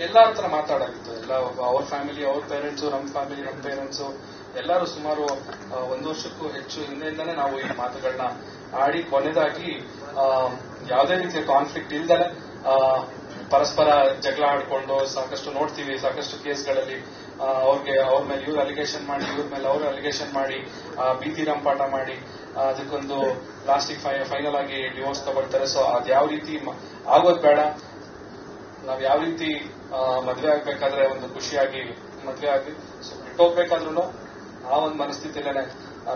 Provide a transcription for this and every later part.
ಎಲ್ಲಾರ ಹತ್ರ ಮಾತಾಡಾಗಿತ್ತು. ಎಲ್ಲ ಅವ್ರ ಫ್ಯಾಮಿಲಿ, ಅವ್ರ ಪೇರೆಂಟ್ಸು, ನಮ್ಮ ಫ್ಯಾಮಿಲಿ, ನಮ್ಮ ಪೇರೆಂಟ್ಸು ಎಲ್ಲರೂ ಸುಮಾರು 1 ವರ್ಷಕ್ಕೂ ಹೆಚ್ಚು ಹಿಂದೆಯಿಂದಾನೇ ನಾವು ಈ ಮಾತುಗಳನ್ನ ಆಡಿ ಕೊನೆದಾಗಿ ಯಾವುದೇ ರೀತಿಯ ಕಾನ್ಫ್ಲಿಕ್ಟ್ ಇಲ್ದಲೆ ಪರಸ್ಪರ ಜಗಳ ಆಡ್ಕೊಂಡು ಸಾಕಷ್ಟು ನೋಡ್ತೀವಿ. ಸಾಕಷ್ಟು ಕೇಸ್ಗಳಲ್ಲಿ ಅವ್ರ ಮೇಲೆ ಇವ್ರು ಅಲಿಗೇಷನ್ ಮಾಡಿ, ಇವ್ರ ಮೇಲೆ ಅವ್ರು ಅಲಿಗೇಷನ್ ಮಾಡಿ, ಬೀದಿ ರಂಪಾಟ ಮಾಡಿ ಅದಕ್ಕೊಂದು ಲಾಸ್ಟಿಗೆ ಫೈನಲ್ ಆಗಿ ಡಿವೋರ್ಸ್ ತಗೊಳ್ತಾರೆ. ಸೊ ಅದ್ ಯಾವ ರೀತಿ ಆಗೋದ್ ಬೇಡ. ನಾವ್ ಯಾವ ರೀತಿ ಮದ್ವೆ ಆಗ್ಬೇಕಾದ್ರೆ ಒಂದು ಖುಷಿಯಾಗಿ ಮದ್ವೆ ಆಗಿ ಬಿಟ್ಟೋಗ್ಬೇಕಾದ್ರೂ ಆ ಒಂದು ಮನಸ್ಥಿತಿಲೇನೆ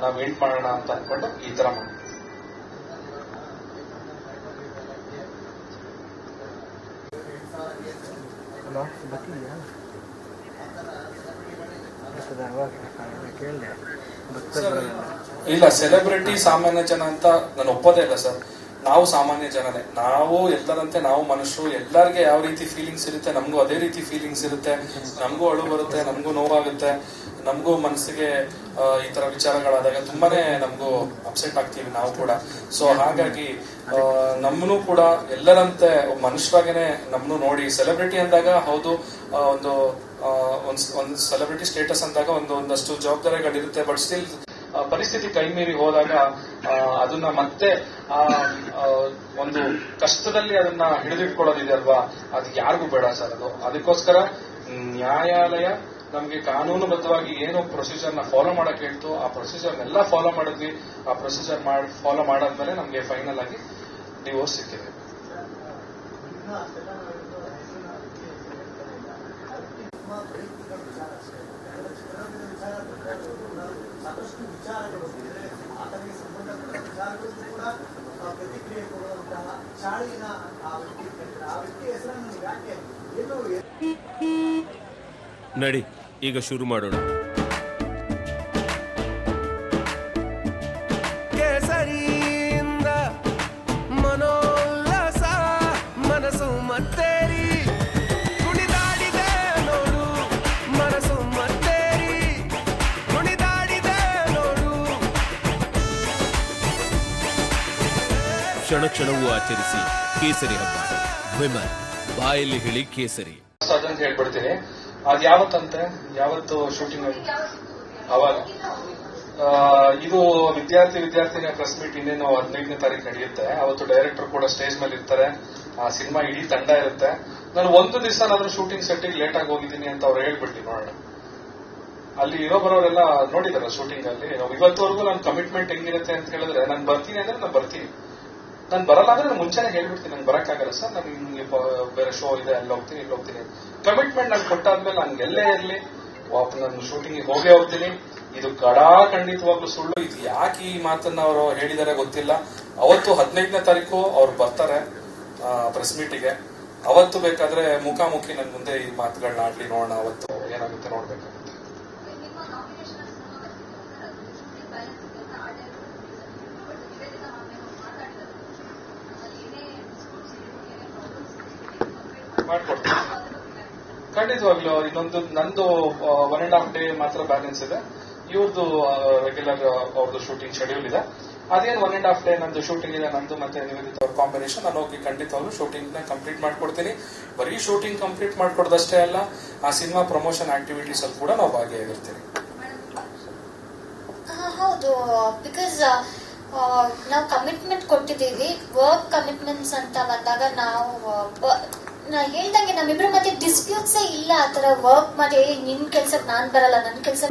ನಾವ್ ಎಂಟ್ ಮಾಡೋಣ ಅಂತ ಅನ್ಕೊಂಡು ಈ ತರ ಮಾಡಿ. ಇಲ್ಲ, ಸೆಲೆಬ್ರಿಟಿ ಸಾಮಾನ್ಯ ಜನ ಅಂತ ನಾನು ಒಪ್ಪೋದೇ ಇಲ್ಲ ಸರ್. ನಾವು ಸಾಮಾನ್ಯ ಜನನೇ. ನಾವು ಎಲ್ಲರಂತೆ ನಾವು ಮನುಷ್ಯರು. ಎಲ್ಲರಿಗೆ ಯಾವ ರೀತಿ ಫೀಲಿಂಗ್ಸ್ ಇರುತ್ತೆ ನಮಗೂ ಅದೇ ರೀತಿ ಫೀಲಿಂಗ್ಸ್ ಇರುತ್ತೆ. ನಮಗೂ ಅಳು ಬರುತ್ತೆ, ನಮಗೂ ನೋವಾಗುತ್ತೆ, ನಮಗೂ ಮನಸ್ಸಿಗೆ ಈ ತರ ವಿಚಾರಗಳಾದಾಗ ತುಂಬಾನೇ ನಮಗೂ ಅಪ್ಸೆಟ್ ಆಗ್ತೀವಿ ನಾವು ಕೂಡ. ಸೊ ಹಾಗಾಗಿ ನಮ್ಮನ್ನು ಕೂಡ ಎಲ್ಲರಂತೆ ಮನುಷ್ಯರಾಗೇನೆ ನಮ್ಮನ್ನು ನೋಡಿ ಸೆಲೆಬ್ರಿಟಿ ಅಂದಾಗ ಹೌದು ಒಂದು ಸೆಲೆಬ್ರಿಟಿ ಸ್ಟೇಟಸ್ ಅಂದಾಗ ಒಂದಷ್ಟು ಜವಾಬ್ದಾರಿಗಳಿರುತ್ತೆ. ಬಟ್ ಸ್ಟಿಲ್ ಪರಿಸ್ಥಿತಿ ಕೈ ಮೀರಿ ಹೋದಾಗ ಅದನ್ನ ಮತ್ತೆ ಒಂದು ಕಷ್ಟದಲ್ಲಿ ಅದನ್ನ ಹಿಡಿದಿಟ್ಕೊಳ್ಳೋದಿದೆ ಅಲ್ವಾ, ಅದು ಯಾರಿಗೂ ಬೇಡ ಸರ್. ಅದಕ್ಕೋಸ್ಕರ ನ್ಯಾಯಾಲಯ ನಮ್ಗೆ ಕಾನೂನುಬದ್ಧವಾಗಿ ಏನು ಪ್ರೊಸೀಜರ್ ನ ಫಾಲೋ ಮಾಡಕ್ ಹೇಳ್ತು ಆ ಪ್ರೊಸೀಜರ್ನೆಲ್ಲ ಫಾಲೋ ಮಾಡಿದ್ವಿ. ಆ ಪ್ರೊಸೀಜರ್ ಫಾಲೋ ಮಾಡಾದ್ಮೇಲೆ ನಮ್ಗೆ ಫೈನಲ್ ಆಗಿ ಡಿವೋರ್ಸ್ ಸಿಕ್ಕಿದೆ. ಸಾಕಷ್ಟು ವಿಚಾರಗಳು ಆತನಿಗೆ ಸಂಬಂಧಪಟ್ಟ ವಿಚಾರಗಳು ಕೂಡ ಪ್ರತಿಕ್ರಿಯೆ ಕೊಡುವಂತಹ ಶಾಲೆಯ ಆ ವ್ಯಕ್ತಿ ಹೆಸರನ್ನು ಯಾಕೆ ನಡಿ ಈಗ ಶುರು ಮಾಡೋಣ. ಕೇಸರಿಯಿಂದ ಮನೋಲ್ಲಾಸ ಮನಸ್ಸು ಮತ್ತೇರಿ ಕುಣಿದಾಡಿದೆ ನೋಡು, ಮನಸ್ಸು ಮತ್ತೇರಿ ಕುಣಿದಾಡಿದೆ ನೋಡು. ಕ್ಷಣ ಕ್ಷಣವೂ ಆಚರಿಸಿ ಕೇಸರಿ ಹಬ್ಬ. ವಿಮಲ್ ಬಾಯಲ್ಲಿ ಹೇಳಿ ಕೇಸರಿ ಅದಂತ ಹೇಳ್ಬಿಡ್ತೀನಿ. ಅದ್ ಯಾವತ್ತು ಶೂಟಿಂಗ್ ಅವಾಗ ಇದು ವಿದ್ಯಾರ್ಥಿನಿಯ ಪ್ರೆಸ್ ಮೀಟ್ ಇನ್ನೇನು 15ನೇ ತಾರೀಕು ನಡೆಯುತ್ತೆ. ಅವತ್ತು ಡೈರೆಕ್ಟರ್ ಕೂಡ ಸ್ಟೇಜ್ ಮೇಲೆ ಇರ್ತಾರೆ. ಆ ಸಿನಿಮಾ ಇಡೀ ತಂಡ ಇರುತ್ತೆ. ನಾನು ಒಂದು ದಿವಸ ನಾದ್ರೂ ಶೂಟಿಂಗ್ ಸೆಟ್ಟಿಗೆ ಲೇಟ್ ಆಗಿ ಹೋಗಿದ್ದೀನಿ ಅಂತ ಅವ್ರು ಹೇಳ್ಬಿಡ್ತೀನಿ ನೋಡೋಣ. ಅಲ್ಲಿ ಇರೋ ಬರೋರೆಲ್ಲ ನೋಡಿದಾರೆ ಶೂಟಿಂಗ್ ಅಲ್ಲಿ. ಇವತ್ತವರೆಗೂ ನನ್ನ ಕಮಿಟ್ಮೆಂಟ್ ಹೆಂಗಿರುತ್ತೆ ಅಂತ ಹೇಳಿದ್ರೆ, ನಾನು ಬರ್ತೀನಿ ಅಂದ್ರೆ ನಾನು ಬರ್ತೀನಿ, ನಾನು ಬರಲ್ಲ ಅಂದ್ರೆ ನಾನು ಮುಂಚೆನೆ ಹೇಳ್ಬಿಡ್ತೀನಿ ನಂಗೆ ಬರಕ್ಕಾಗಲ್ಲ ಸರ್, ನಾನು ನಿಮ್ಗೆ ಬೇರೆ ಶೋ ಇದೆ ಅಲ್ಲಿ ಹೋಗ್ತೀನಿ ಇಲ್ಲಿ ಹೋಗ್ತೀನಿ. ಕಮಿಟ್ಮೆಂಟ್ ನಾನು ಕೊಟ್ಟಾದ್ಮೇಲೆ ನಂಗೆ ಎಲ್ಲೇ ಇರಲಿ ನಾನು ಶೂಟಿಂಗ್ ಹೋಗೇ ಹೋಗ್ತೀನಿ. ಇದು ಖಂಡಿತವಾಗ್ಲೂ ಸುಳ್ಳು. ಇದು ಯಾಕೆ ಈ ಮಾತನ್ನ ಅವರು ಹೇಳಿದಾರೆ ಗೊತ್ತಿಲ್ಲ. ಅವತ್ತು 15ನೇ ತಾರೀಕು ಅವ್ರು ಬರ್ತಾರೆ ಪ್ರೆಸ್ ಮೀಟಿಗೆ. ಅವತ್ತು ಬೇಕಾದ್ರೆ ಮುಖಾಮುಖಿ ನನ್ ಮುಂದೆ ಈ ಮಾತುಗಳನ್ನ ಆಡ್ಲಿ, ನೋಡೋಣ ಅವತ್ತು ಏನಾಗುತ್ತೆ ನೋಡ್ಬೇಕಾಗುತ್ತೆ. ಮಾಡ್ಕೊಡ್ತೀನಿ ಖಂಡಿತವಾಗ್ಲು. ಇನ್ನೊಂದು ನಂದು 1.5 ಡೇ ಮಾತ್ರ ಬ್ಯಾಲೆನ್ಸ್ ಇದೆ. ಇವ್ರದ್ದು ರೆಗ್ಯುಲರ್ ಅವ್ರದ್ದು ಶೂಟಿಂಗ್ ಶೆಡ್ಯೂಲ್ ಇದೆ. ಅದೇನು 1.5 ಡೇ ನಂದು ಶೂಟಿಂಗ್ ಇದೆ. ನಂದು ಮತ್ತೆ ನಿವೇದಿತ ಅವ್ರ ಕಾಂಬಿನೇಷನ್. ನಾನು ಹೋಗಿ ಖಂಡಿತವಾಗ್ಲು ಶೂಟಿಂಗ್ ನ ಕಂಪ್ಲೀಟ್ ಮಾಡ್ಕೊಡ್ತೀನಿ. ಬರೀ ಶೂಟಿಂಗ್ ಕಂಪ್ಲೀಟ್ ಮಾಡ್ಕೊಡೋದಷ್ಟೇ ಅಲ್ಲ, ಆ ಸಿನಿಮಾ ಪ್ರಮೋಷನ್ ಆಕ್ಟಿವಿಟೀಸ್ ಅಲ್ಲಿ ಕೂಡ ನಾವು ಭಾಗಿಯಾಗಿರ್ತೀವಿ. ಹೌದು, ಬಿಕಾಸ್ ನಾವು ಕಮಿಟ್ಮೆಂಟ್ ಕೊಟ್ಟಿದ್ದೀವಿ. ವರ್ಕ್ ಕಮಿಟ್ಮೆಂಟ್ಸ್ ಅಂತ ಬಂದಾಗ ನಾವು ಹೇಳ್ದಂಗೆ ನಮ್ಮಿಬ್ರ ಮಧ್ಯೆ ಡಿಸ್ಪ್ಯೂಟ್ಸೇ ಇಲ್ಲ. ಆ ತರ ವರ್ಕ್ ಮಾಡಿ ನಿನ್ ಕೆಲ್ಸಕ್ಕೆ ನಾನ್ ಬರಲ್ಲ, ನನ್ ಕೆಲ್ಸ